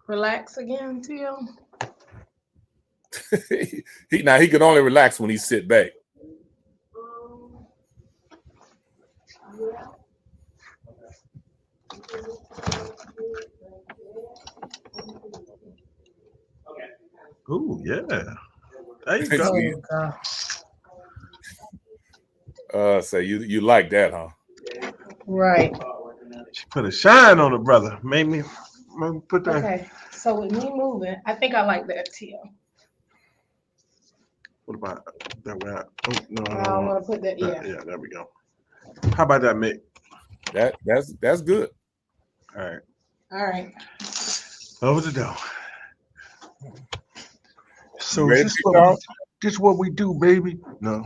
Relax again, Teal. He can only relax when he sit back. Ooh, yeah. There you go. See, God. so you like that, huh? Right. She put a shine on it, brother. Made me put that. Okay. So with me moving, I think I like that Teal. What about that? Oh, no, I I don't want want to put that. that. Yeah. Yeah, there we go. How about that, Mick? That's good. All right. All right. Over the door. You So ready to kick off? this is what we do, baby. No.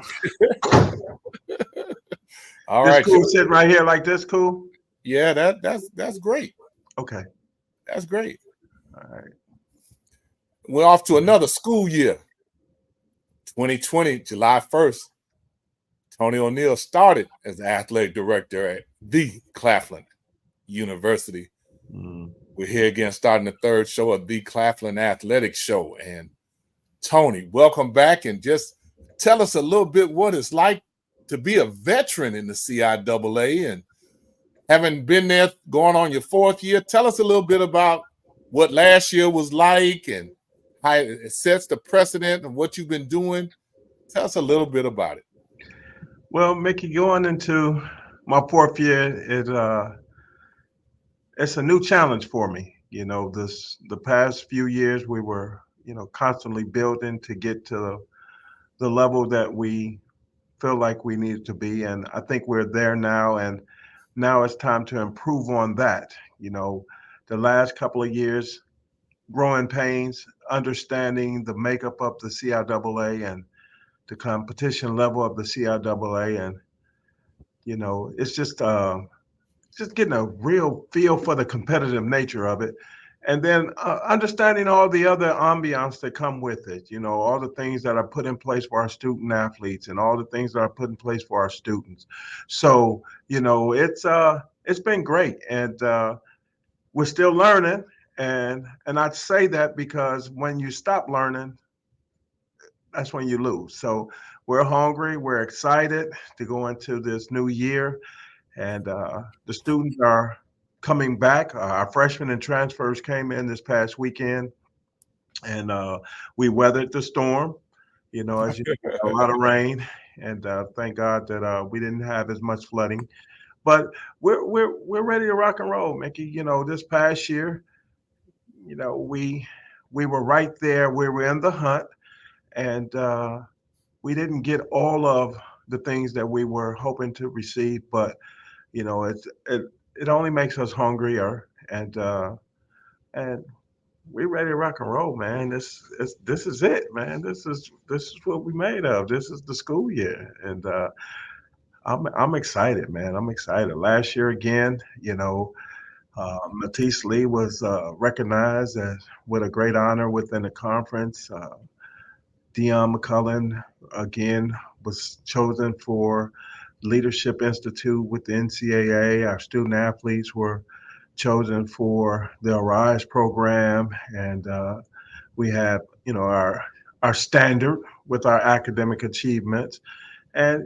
All This right, cool sitting right here like this, cool? yeah, that's great. Okay. That's great. All right. We're off to another school year. 2020, July 1st. Tony O Neal started as the athletic director at the Claflin University. Mm. We're here again starting the third show of the Claflin Athletic Show. And Tony, welcome back, and just tell us a little bit what it's like to be a veteran in the CIAA and having been there going on your fourth year. Tell us a little bit about what last year was like and how it sets the precedent and what you've been doing. Tell us a little bit about it. Well, Mickey, going into my fourth year, it's a new challenge for me. You know, the past few years we were, constantly building to get to the level that we feel like we need to be, and I think we're there now. And now it's time to improve on that. The last couple of years, growing pains, understanding the makeup of the CIAA and the competition level of the CIAA, and it's just getting a real feel for the competitive nature of it. And then understanding all the other ambiance that come with it, all the things that are put in place for our student athletes and all the things that are put in place for our students. So, it's been great, and we're still learning. And I'd say that because when you stop learning, that's when you lose. So we're hungry, we're excited to go into this new year, and the students are coming back. Our freshmen and transfers came in this past weekend, and we weathered the storm. As you know, a lot of rain, and thank God that we didn't have as much flooding. But we're ready to rock and roll, Mickey. This past year, we were right there. We were in the hunt, and we didn't get all of the things that we were hoping to receive, but it only makes us hungrier, and we're ready to rock and roll, man. This is it, man. This is what we made of. This is the school year, and I'm excited, man. I'm excited. Last year again, Matisse Lee was recognized as with a great honor within the conference. Dion McCullen again was chosen for Leadership Institute with the NCAA. Our student athletes were chosen for the Arise program, and we have our standard with our academic achievements, and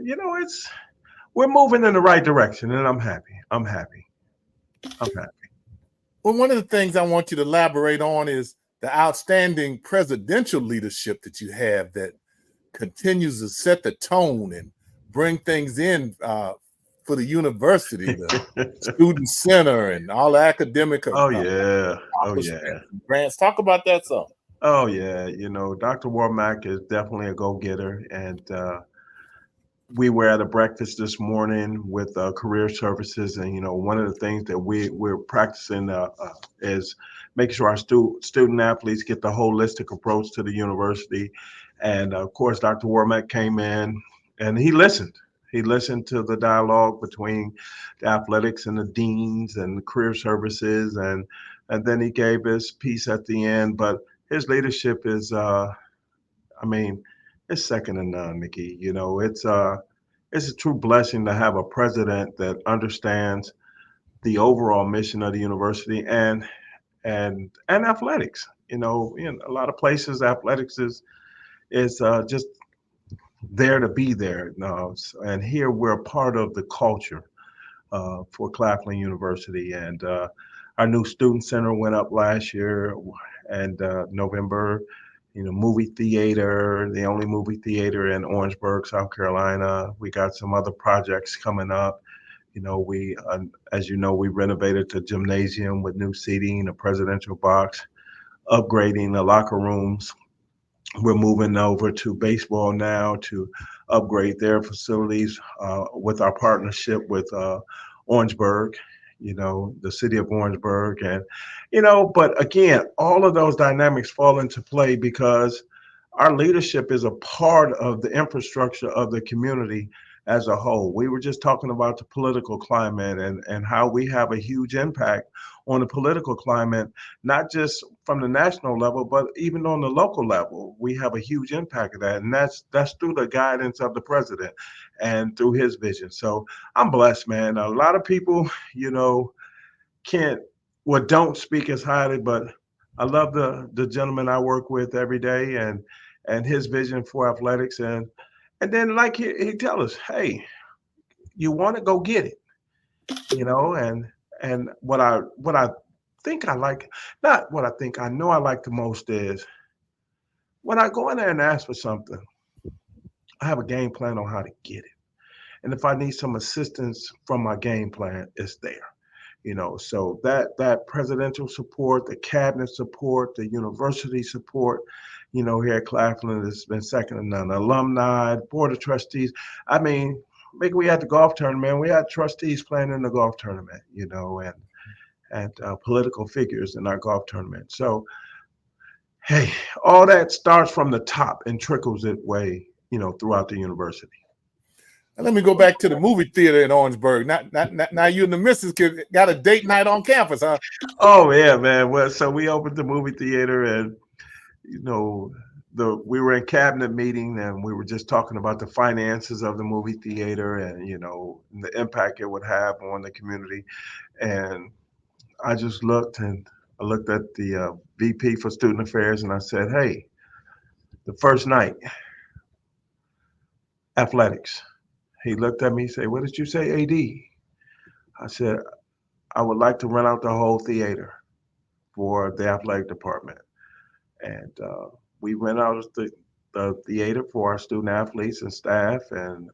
we're moving in the right direction, and I'm happy. I'm happy. I'm happy. Well, one of the things I want you to elaborate on is the outstanding presidential leadership that you have that continues to set the tone and bring things in for the university, the student center, and all the academic Oh yeah. Oh yeah. grants. Talk about that some. Oh yeah. Dr. Warmack is definitely a go-getter, and we were at a breakfast this morning with career services, and one of the things that we're practicing is making sure our student athletes get the holistic approach to the university. And of course, Dr. Warmack came in and he listened. He listened to the dialogue between the athletics and the deans and the career services, and then he gave his piece at the end. But his leadership is, I mean, it's second to none, Mickey. It's a true blessing to have a president that understands the overall mission of the university, and athletics. In a lot of places, athletics is just there to be there. And here we're a part of the culture for Claflin University. And our new student center went up last year, and November. Movie theater, the only movie theater in Orangeburg, South Carolina. We got some other projects coming up. We, as you know, we renovated the gymnasium with new seating, a presidential box, upgrading the locker rooms. We're moving over to baseball now to upgrade their facilities with our partnership with Orangeburg, the city of Orangeburg. And, but again, all of those dynamics fall into play because our leadership is a part of the infrastructure of the community as a whole. We were just talking about the political climate and how we have a huge impact on the political climate, not just from the national level, but even on the local level. We have a huge impact of that. And that's through the guidance of the president and through his vision. So I'm blessed, man. A lot of people, don't speak as highly, but I love the gentleman I work with every day and his vision for athletics. And then like he tell us, hey, you want to go get it, and what I think I like, not what I think, I know I like the most is when I go in there and ask for something, I have a game plan on how to get it. And if I need some assistance from my game plan, it's there. So that presidential support, the cabinet support, the university support, here at Claflin has been second to none. Alumni, board of trustees. I mean, maybe we had the golf tournament. We had trustees playing in the golf tournament, and political figures in our golf tournament. So, hey, all that starts from the top and trickles its way, throughout the university. And let me go back to the movie theater in Orangeburg. Now you and the missus got a date night on campus, huh? Oh yeah, man. Well, so we opened the movie theater, and we were in cabinet meeting, and we were just talking about the finances of the movie theater, and the impact it would have on the community. And I just looked at the VP for Student Affairs, and I said, "Hey, the first night, athletics." He looked at me and said, "What did you say, AD?" I said, "I would like to rent out the whole theater for the athletic department." And we rent out the theater for our student athletes and staff and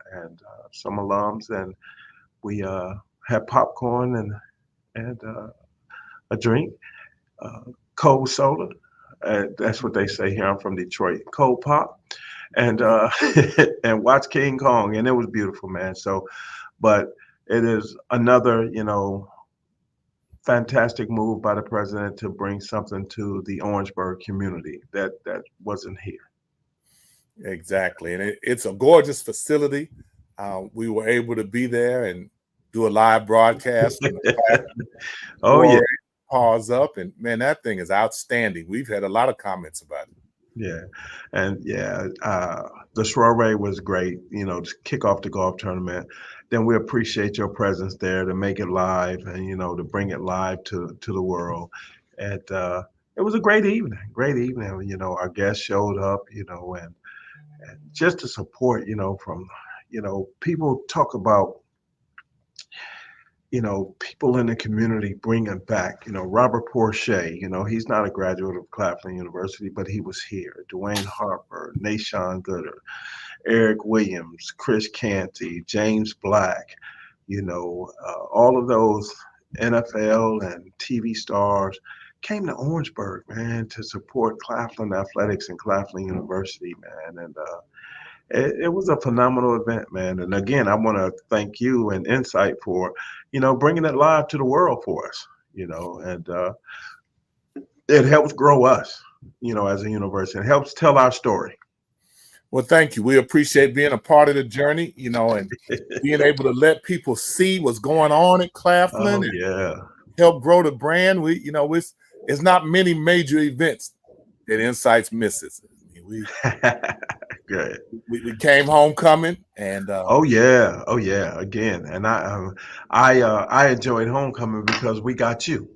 some alums. And we had popcorn and a drink, cold soda. That's what they say here. I'm from Detroit. Cold pop. And and watch King Kong, and it was beautiful, man. So, but it is another, fantastic move by the president to bring something to the Orangeburg community that wasn't here. Exactly, and it's a gorgeous facility. We were able to be there and do a live broadcast. Oh yeah, pause up, and man, that thing is outstanding. We've had a lot of comments about it. Yeah, and the soiree was great. To kick off the golf tournament. Then we appreciate your presence there to make it live and to bring it live to the world. And it was a great evening. Great evening. Our guests showed up. And just the support. From people talk about. People in the community bringing back, Robert Porcher, he's not a graduate of Claflin University, but he was here. Dwayne Harper, Nashawn Gooder, Eric Williams, Chris Canty, James Black, all of those NFL and TV stars came to Orangeburg, man, to support Claflin Athletics and Claflin University, man. And it was a phenomenal event, man. And again, I want to thank you and Insight for, bringing it live to the world for us, and it helps grow us, as a university. It helps tell our story. Well, thank you. We appreciate being a part of the journey, and being able to let people see what's going on at Claflin. Oh, yeah. Help grow the brand. It's not many major events that Insights misses. Good. We came homecoming, and oh yeah, again, and I enjoyed homecoming because we got you.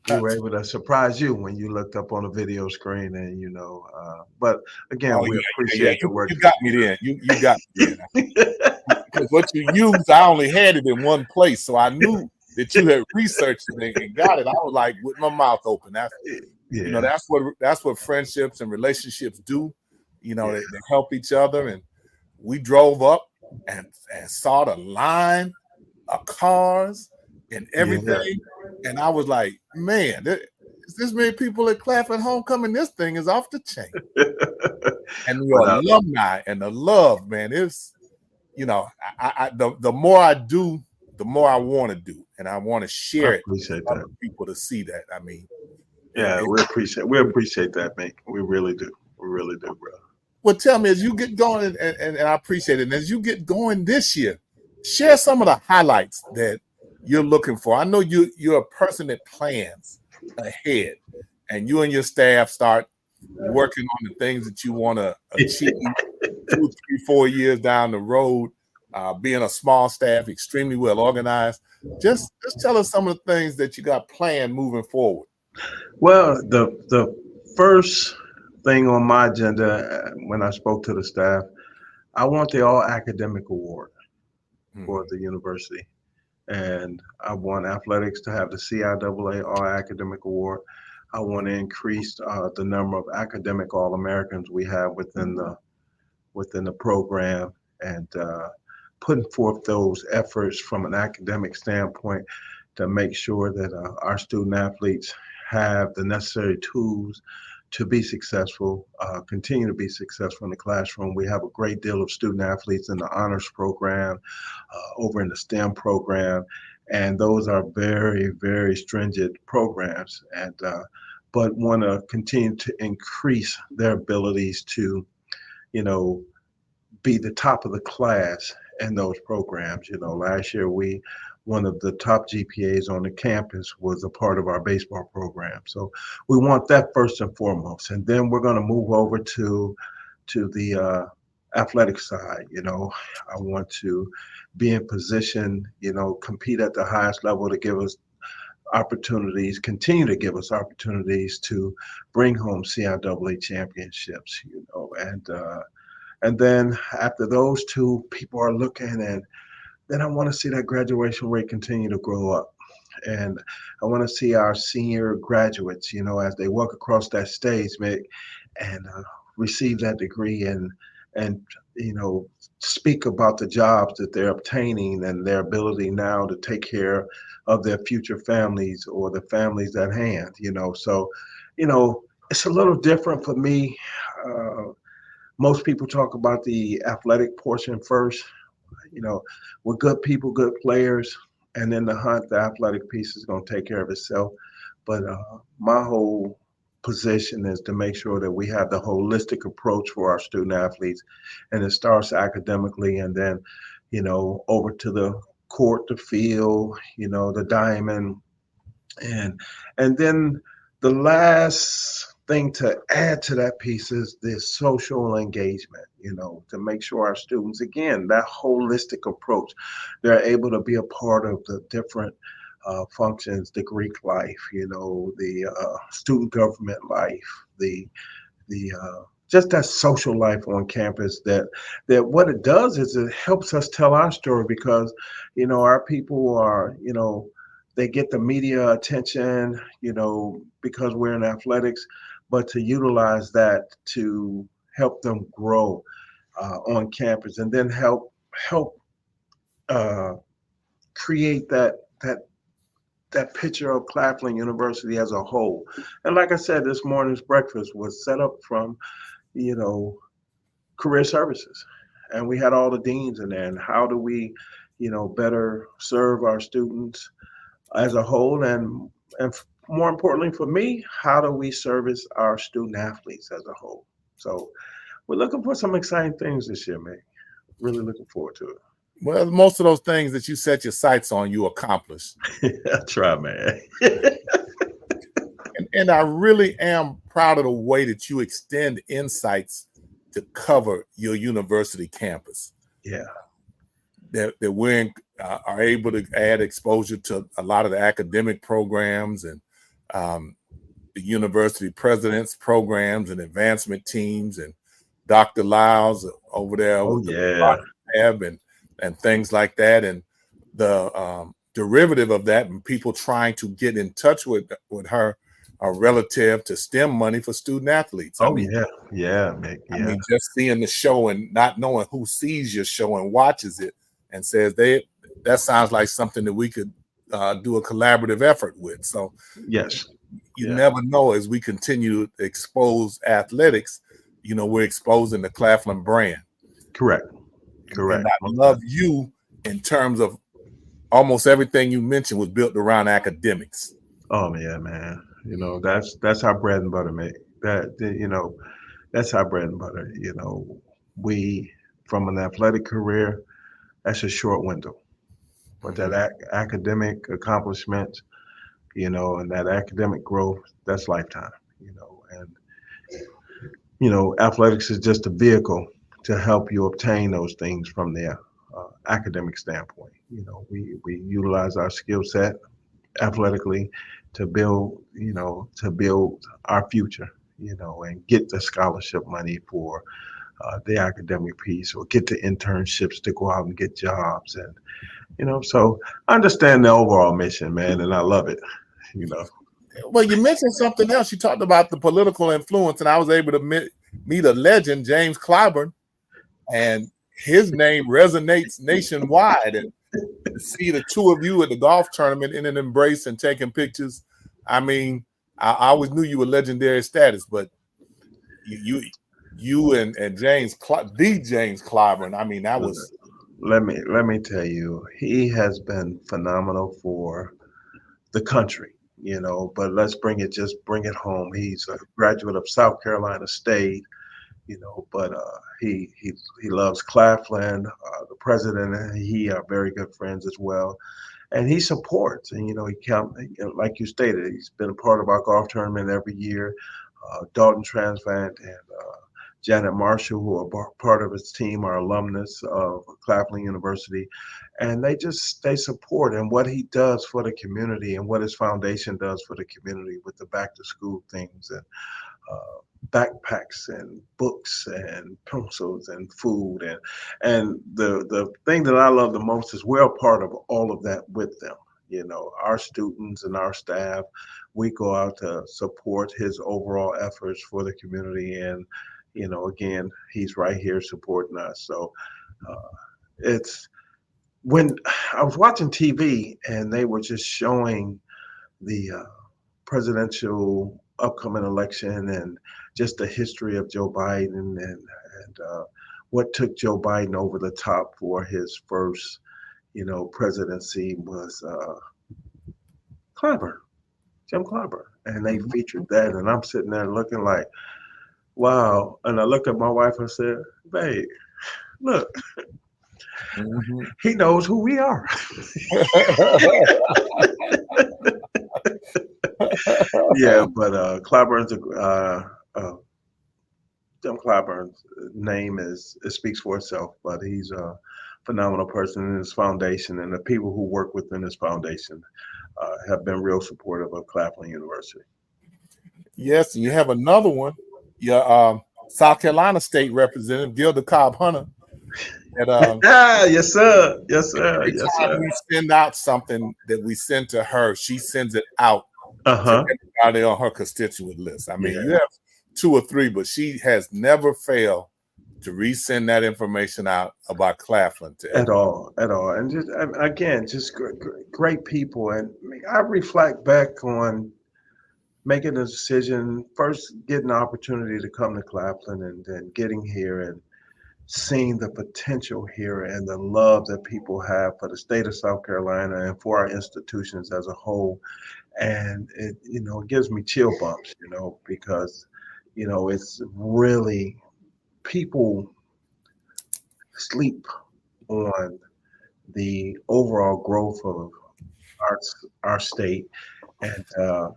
we were able to surprise you when you looked up on the video screen, and but again, Oh we yeah. appreciate the work. You got me there. You got me there. Because what you used, I only had it in one place, so I knew that you had researched it and got it. I was like with my mouth open. Yeah, That's what friendships and relationships do. yeah, They help each other, and we drove up and saw the line of cars and yeah. everything, and I was like, man, there's this many people at Claflin Homecoming. This thing is off the chain, and the Without, alumni and the love, man, it's the more I do, the more I want to do, and I want to I share it appreciate for that. other people to see that. I mean, Yeah, we appreciate that, man. We really do. We really do, bro. well, tell me as you get going, and I appreciate it. And as you get going this year, share some of the highlights that you're looking for. I know you're a person that plans ahead, and you and your staff start working on the things that you want to achieve 2, 3, 4 years down the road. Being a small staff, extremely well organized. Just tell us some of the things that you got planned moving forward. Well, the first thing on my agenda when I spoke to the staff, I want the all academic award for the university, and I want athletics to have the CIAA all academic award. I want to increase the number of academic All-Americans we have within the program, and putting forth those efforts from an academic standpoint to make sure that our student athletes have the necessary tools to be successful, continue to be successful in the classroom. We have a great deal of student athletes in the honors program, over in the STEM program, and those are very, very stringent programs, and but want to continue to increase their abilities to, be the top of the class in those programs. Last year one of the top GPAs on the campus was a part of our baseball program. So we want that first and foremost, and then we're going to move over to the athletic side. I want to be in position, compete at the highest level to give us opportunities, continue to give us opportunities to bring home CIAA championships. And then after those two, people are looking, and then I want to see that graduation rate continue to grow up. And I want to see our senior graduates, as they walk across that stage, Mick, and receive that degree, and speak about the jobs that they're obtaining and their ability now to take care of their future families or the families at hand. So it's a little different for me. Most people talk about the athletic portion first. We're good people, good players, and then the athletic piece is going to take care of itself. But my whole position is to make sure that we have the holistic approach for our student athletes, and it starts academically, and then, over to the court, the field, the diamond, and then the last thing to add to that piece is the social engagement, to make sure our students, again, that holistic approach, they're able to be a part of the different functions, the Greek life, the student government life, the just that social life on campus, that what it does is it helps us tell our story, because, our people are, they get the media attention, because we're in athletics, but to utilize that to help them grow on campus, and then help create that picture of Claflin University as a whole. And like I said, this morning's breakfast was set up from, career services, and we had all the deans in there, and how do we, better serve our students as a whole, and more importantly for me, how do we service our student athletes as a whole? So we're looking for some exciting things this year, man. Really looking forward to it. Well, most of those things that you set your sights on, you accomplish. That's right, man. And I really am proud of the way that you extend insights to cover your university campus. Yeah. That we are able to add exposure to a lot of the academic programs, and the university presidents, programs, and advancement teams, and Dr. Lyles over there Oh with the yeah. lab and things like that, and the derivative of that, and people trying to get in touch with her relative to STEM money for student athletes. Oh yeah. Yeah, Mick. I Yeah. mean, just seeing the show and not knowing who sees your show and watches it and says that sounds like something that we could do a collaborative effort with. So Yes. you Yeah. never know, as we continue to expose athletics, we're exposing the Claflin brand. Correct. Correct. And I love you in terms of almost everything you mentioned was built around academics. Oh yeah, man. That's our bread and butter, mate. That's our bread and butter. We from an athletic career, that's a short window. But that academic accomplishment, and that academic growth, that's lifetime. Athletics is just a vehicle to help you obtain those things from the academic standpoint. We utilize our skill set athletically to build our future, and get the scholarship money for the academic piece, or get the internships to go out and get jobs. And, so I understand the overall mission, man, and I love it, Well, you mentioned something else. You talked about the political influence, and I was able to meet a legend, James Clyburn, and his name resonates nationwide. And to see the two of you at the golf tournament in an embrace and taking pictures, I mean, I always knew you were legendary status, but you and James Clyburn, I mean, that was. Let me tell you, he has been phenomenal for the country. But let's bring it home. He's a graduate of South Carolina State, but he loves Claflin. The president and he are very good friends as well, and he supports. And like you stated, he's been a part of our golf tournament every year. Dalton Transvant and Janet Marshall, who are part of his team, are alumnus of Claflin University, and they support and what he does for the community and what his foundation does for the community with the back to school things and backpacks and books and pencils and food and the thing that I love the most is we're a part of all of that with them. Our students and our staff, we go out to support his overall efforts for the community, and again, he's right here supporting us. So it's when I was watching TV and they were just showing the presidential upcoming election and just the history of Joe Biden and what took Joe Biden over the top for his first, presidency was Jim Clyburn, and they featured that, and I'm sitting there looking like, wow. And I looked at my wife and said, babe, look, he knows who we are. Yeah, but Jim Clyburn's name it speaks for itself, but he's a phenomenal person in his foundation, and the people who work within his foundation have been real supportive of Claflin University. Yes, and you have another one, your South Carolina State Representative Gilda Cobb Hunter. Yes, sir. Yes, sir. Every time we send out something that we send to her, she sends it out to everybody on her constituent list. I mean, you have 2 or 3, but she has never failed to resend that information out about Claflin to everyone. At all. And just again, just great people. And I reflect back on making a decision, first getting the opportunity to come to Claflin, and then getting here and seeing the potential here and the love that people have for the state of South Carolina and for our institutions as a whole. And it gives me chill bumps, because, it's really, people sleep on the overall growth of our state. And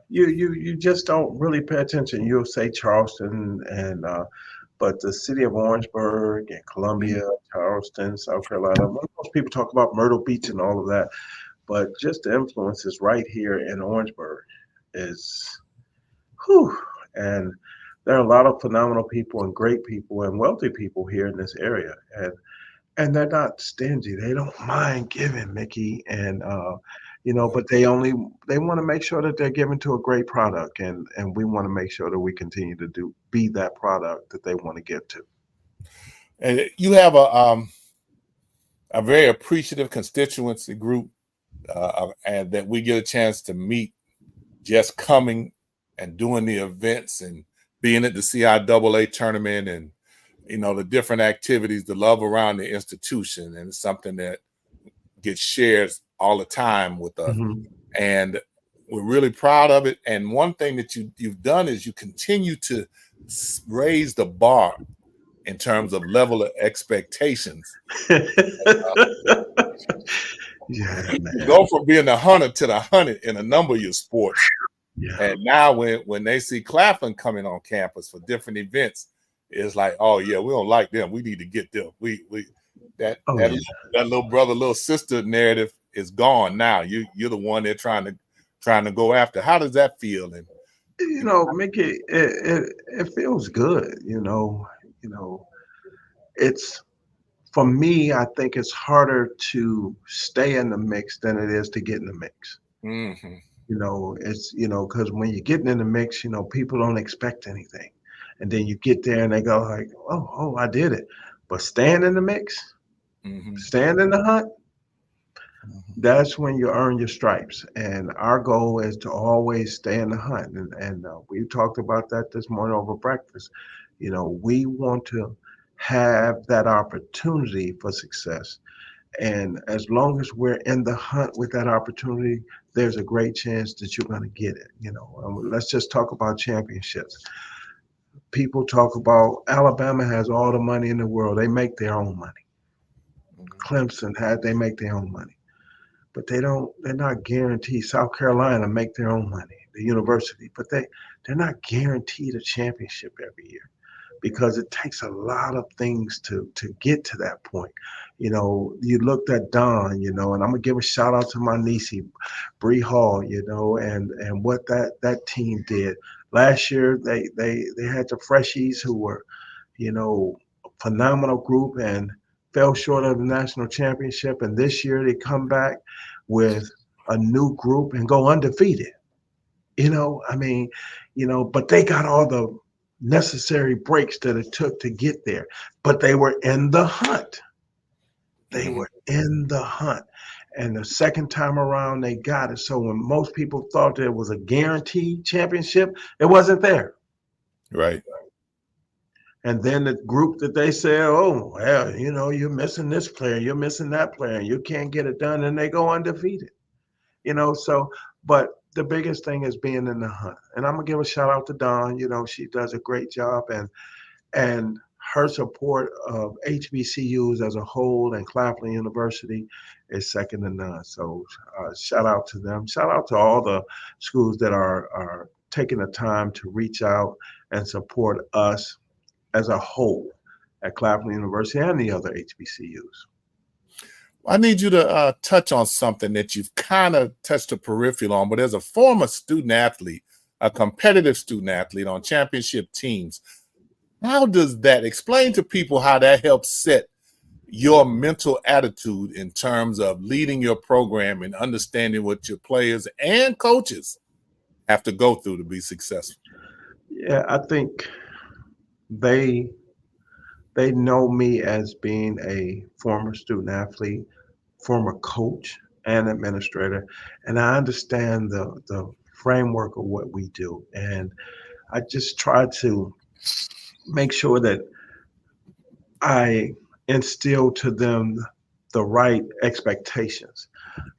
you just don't really pay attention. You'll say Charleston but the city of Orangeburg and Columbia, Charleston, South Carolina, most people talk about Myrtle Beach and all of that, but just the influence is right here in Orangeburg, is, whew, and there are a lot of phenomenal people and great people and wealthy people here in this area, and they're not stingy. They don't mind giving, Mickey, and but they want to make sure that they're giving to a great product, and we want to make sure that we continue to be that product that they want to give to. And you have a very appreciative constituency group, and that we get a chance to meet just coming and doing the events and being at the CIAA tournament and the different activities, the love around the institution, and it's something that gets shared all the time with us. Mhm. And we're really proud of it. And one thing that you've done is you continue to raise the bar in terms of level of expectations. Yeah, You man. go from being the 100 to the 100 in a number of your sports. Yeah. And now when they see Claflin coming on campus for different events, it's like, oh yeah, we don't like them. We need to get them. That little brother, little sister narrative is gone now. You're the one they're trying to go after. How does that feel? And Mickey, it feels good. It's for me. I think it's harder to stay in the mix than it is to get in the mix. mm-hmm. It's because when you're getting in the mix, people don't expect anything, and then you get there and they go like, oh, I did it. But staying in the mix, Mm-hmm. staying in the hunt, Mm-hmm. that's when you earn your stripes. And our goal is to always stay in the hunt. And we talked about that this morning over breakfast. We want to have that opportunity for success. And as long as we're in the hunt with that opportunity, there's a great chance that you're going to get it. Let's just talk about championships. People talk about Alabama has all the money in the world. They make their own money. Clemson they make their own money. But they're not guaranteed. South Carolina make their own money, the university, but they're not guaranteed a championship every year because it takes a lot of things to get to that point. You looked at Don, and I'm gonna give a shout out to my niece, Bree Hall, and what that team did. Last year they had the freshies who were, a phenomenal group and fell short of the national championship. And this year they come back with a new group and go undefeated. But they got all the necessary breaks that it took to get there. But they were in the hunt. They Mm-hmm. were in the hunt. And the second time around, they got it. So when most people thought there was a guaranteed championship, it wasn't there. Right. And then the group that they say, oh, well, you're missing this player, you're missing that player, and you can't get it done, and they go undefeated. But the biggest thing is being in the hunt. And I'm gonna give a shout out to Dawn. She does a great job, and her support of HBCUs as a whole and Claflin University is second to none. So shout out to them. Shout out to all the schools that are taking the time to reach out and support us as a whole at Claflin University and the other HBCUs. I need you to touch on something that you've kind of touched the peripheral on, but as a former student athlete, a competitive student athlete on championship teams, how does that explain to people how that helps set your mental attitude in terms of leading your program and understanding what your players and coaches have to go through to be successful? Yeah, I think they know me as being a former student athlete, former coach, and administrator, and I understand the framework of what we do. And I just try to make sure that I instill to them the right expectations.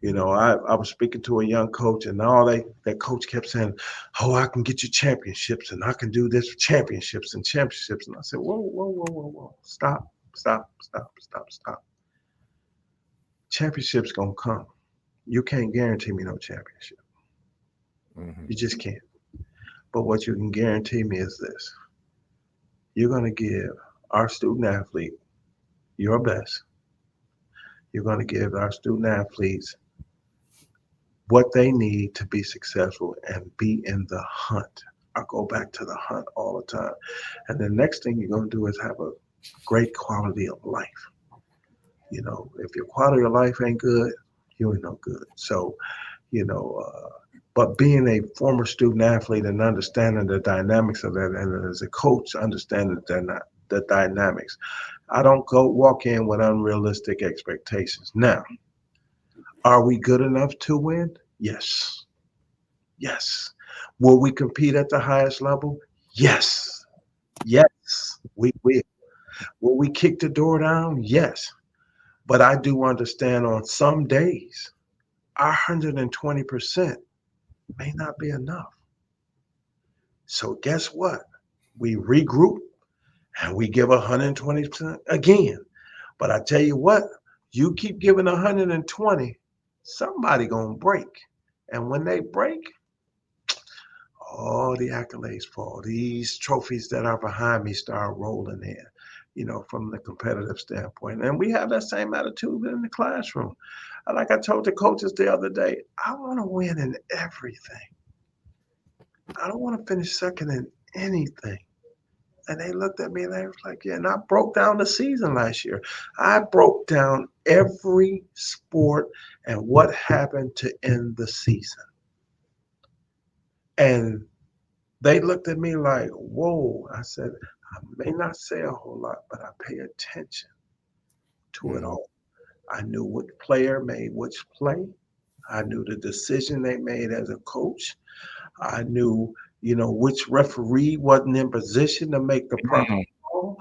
I was speaking to a young coach, and all that coach kept saying, "Oh, I can get you championships, and I can do this for championships and championships." And I said, "Whoa, whoa, whoa, whoa, whoa! Stop, stop, stop, stop, stop! Championships gonna come. You can't guarantee me no championship. Mm-hmm. You just can't. But what you can guarantee me is this: you're gonna give our student athlete your best. You're gonna give our student athletes what they need to be successful and be in the hunt. I go back to the hunt all the time. And the next thing you're going to do is have a great quality of life. You know, if your quality of life ain't good, you ain't no good. So, you know, but being a former student athlete and understanding the dynamics of that, and as a coach, understanding the dynamics, I don't go walk in with unrealistic expectations. Now, are we good enough to win? Yes. Yes. Will we compete at the highest level? Yes. Yes, we will. Will we kick the door down? Yes. But I do understand on some days, our 120% may not be enough. So guess what? We regroup and we give 120% again. But I tell you what, you keep giving 120, somebody gonna break. And when they break, all the accolades fall. These trophies that are behind me start rolling in, you know, from the competitive standpoint. And we have that same attitude in the classroom. Like I told the coaches the other day, I want to win in everything. I don't want to finish second in anything. And they looked at me and they was like, yeah, and I broke down the season last year. I broke down every sport and what happened to end the season. And they looked at me like, whoa. I said, I may not say a whole lot, but I pay attention to it all. I knew what player made which play. I knew the decision they made as a coach. I knew, you know, which referee wasn't in position to make the proper call.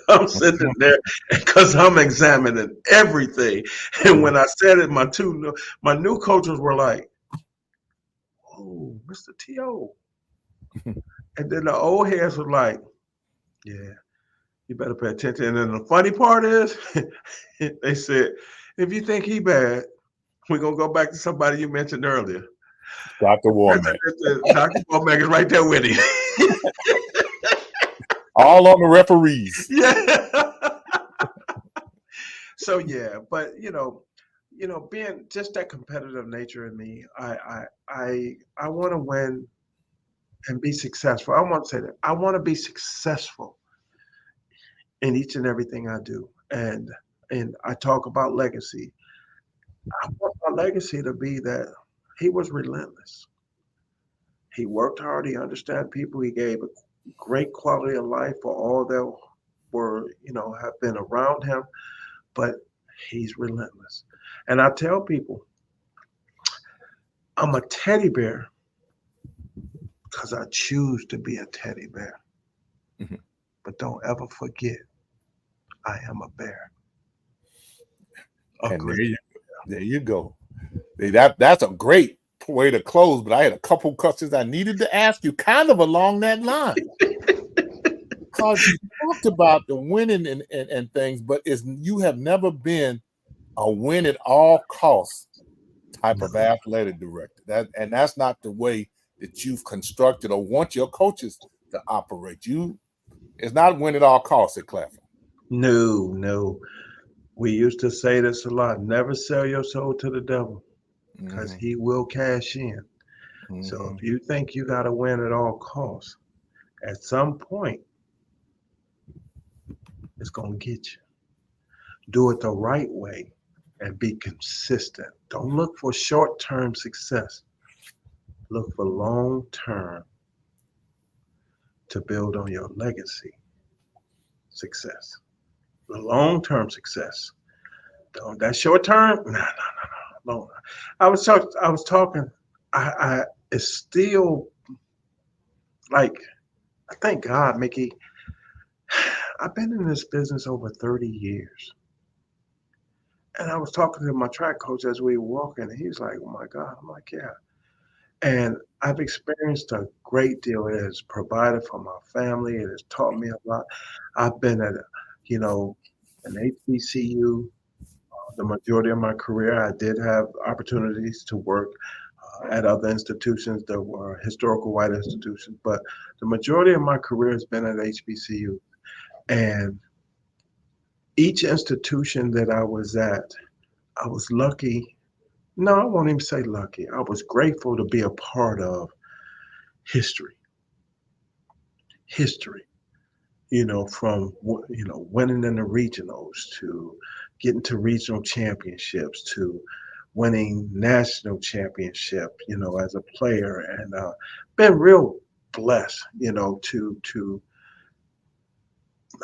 I'm sitting there because I'm examining everything. And when I said it, my new coaches were like, "Oh, Mr. T.O." And then the old heads were like, "Yeah, you better pay attention." And then the funny part is, they said, "If you think he bad, we're gonna go back to somebody you mentioned earlier." Dr. Warmack. Dr. Warmack is right there with him. All on the referees. Yeah. So yeah, but being just that competitive nature in me, I want to win and be successful. I want to say that I want to be successful in each and everything I do. And I talk about legacy. I want my legacy to be that he was relentless. He worked hard. He understood people. He gave a great quality of life for all that were, have been around him. But he's relentless. And I tell people, I'm a teddy bear because I choose to be a teddy bear. Mm-hmm. But don't ever forget, I am a bear. And there you go. That's a great way to close, but I had a couple questions I needed to ask you kind of along that line. Because you talked about the winning and things, but you have never been a win at all costs type of athletic director. That's not the way that you've constructed or want your coaches to operate. It's not win at all costs at Claflin. No. We used to say this a lot. Never sell your soul to the devil because he will cash in. Mm-hmm. So if you think you got to win at all costs, at some point, it's going to get you. Do it the right way and be consistent. Don't look for short-term success. Look for long-term to build on your legacy success. The long-term success. That short-term, no. I was talking. It's still like, I thank God, Mickey. I've been in this business over 30 years. And I was talking to my track coach as we were walking, and he's like, "Oh my God." I'm like, "Yeah." And I've experienced a great deal. It has provided for my family. It has taught me a lot. I've been at, an HBCU. The majority of my career, I did have opportunities to work at other institutions that were historical white institutions, but the majority of my career has been at HBCU. And each institution that I was at, I was lucky No, I won't even say lucky. I was grateful to be a part of history. History. From winning in the regionals to getting to regional championships to winning national championship, as a player, and been real blessed, to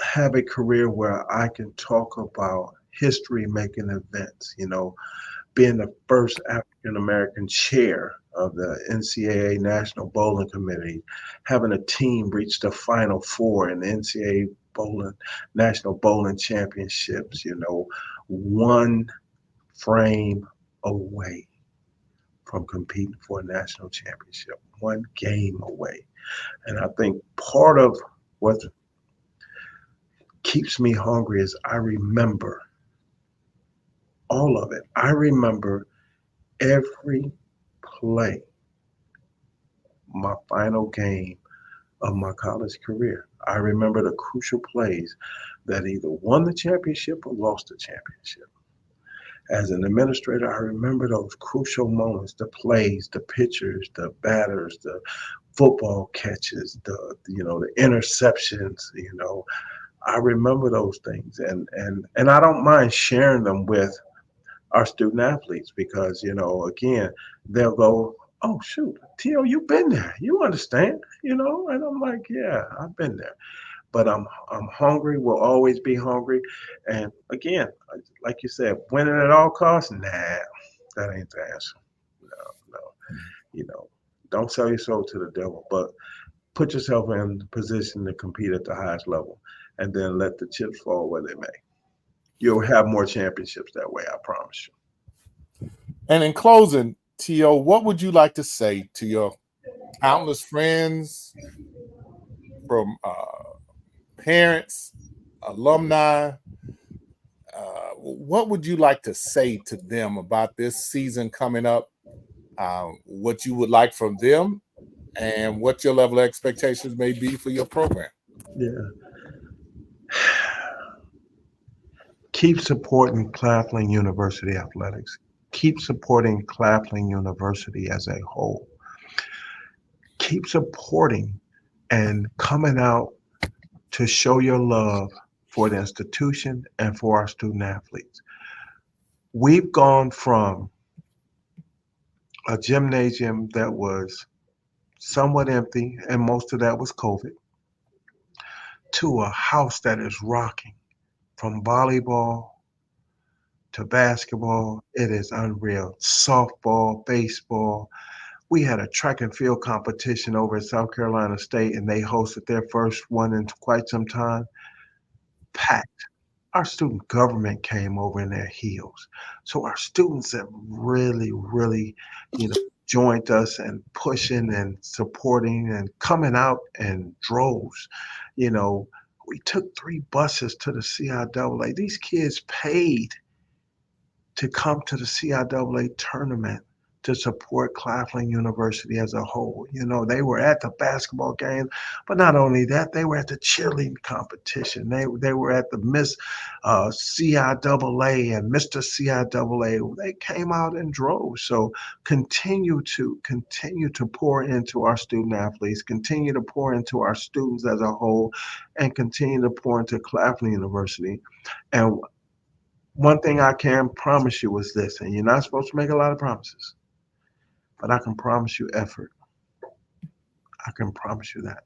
have a career where I can talk about history making events, being the first African American chair of the NCAA National Bowling Committee, having a team reach the Final Four in the NCAA Bowling National Bowling Championships, one frame away from competing for a national championship, one game away. And I think part of what keeps me hungry is I remember all of it. I remember every play, my final game of my college career. I remember the crucial plays that either won the championship or lost the championship. As an administrator, I remember those crucial moments, the plays, the pitchers, the batters, the football catches, the interceptions, I remember those things, and I don't mind sharing them with our student athletes because, again, they'll go, oh, shoot, Tio, you've been there. You understand, and I'm like, yeah, I've been there. But I'm hungry, will always be hungry. And again, like you said, winning at all costs, nah, that ain't the answer. No, no. Don't sell your soul to the devil, but put yourself in the position to compete at the highest level and then let the chips fall where they may. You'll have more championships that way, I promise you. And in closing, T.O., what would you like to say to your countless friends, from parents, alumni? What would you like to say to them about this season coming up? What you would like from them, and what your level of expectations may be for your program? Yeah. Keep supporting Claflin University athletics. Keep supporting Claflin University as a whole. Keep supporting and coming out to show your love for the institution and for our student athletes. We've gone from a gymnasium that was somewhat empty, and most of that was COVID, to a house that is rocking. From volleyball to basketball, it is unreal. Softball, baseball. We had a track and field competition over at South Carolina State, and they hosted their first one in quite some time. Packed. Our student government came over in their heels. So our students have really, really, joined us and pushing and supporting and coming out in droves. We took 3 buses to the CIAA. These kids paid to come to the CIAA tournament to support Claflin University as a whole. They were at the basketball game, but not only that, they were at the cheerleading competition. They were at the Miss CIAA and Mr. CIAA. They came out in droves. So continue to pour into our student athletes, continue to pour into our students as a whole, and continue to pour into Claflin University. And one thing I can promise you is this, and you're not supposed to make a lot of promises, but I can promise you effort. I can promise you that.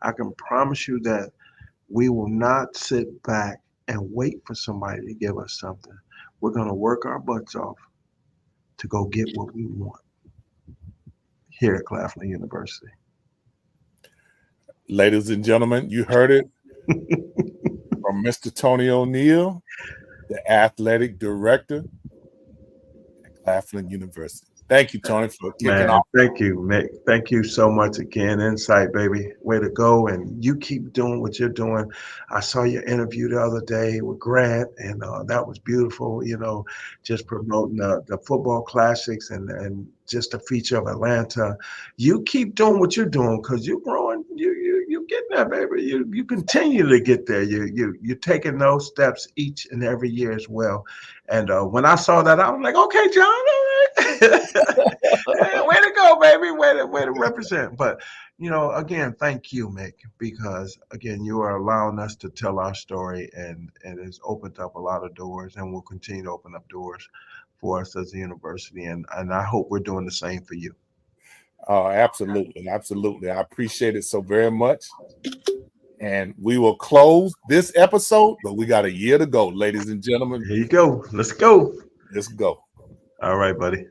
I can promise you that we will not sit back and wait for somebody to give us something. We're going to work our butts off to go get what we want here at Claflin University. Ladies and gentlemen, you heard it from Mr. Tony O Neal, the athletic director at Claflin University. Thank you, Tony, for kicking off. Thank you, Mick. Thank you so much again. Insight, baby. Way to go. And you keep doing what you're doing. I saw your interview the other day with Grant, and that was beautiful, just promoting the football classics and just a feature of Atlanta. You keep doing what you're doing because you're growing. You getting there, baby. You continue to get there. You're taking those steps each and every year as well. And when I saw that, I was like, okay, John, all right. Way to go, baby. Way to represent. But, again, thank you, Mick, because, again, you are allowing us to tell our story, and it's opened up a lot of doors and will continue to open up doors for us as a university. And I hope we're doing the same for you. Absolutely. Absolutely. I appreciate it so very much. And we will close this episode, but we got a year to go, ladies and gentlemen. Here you go. Let's go. Let's go. All right, buddy.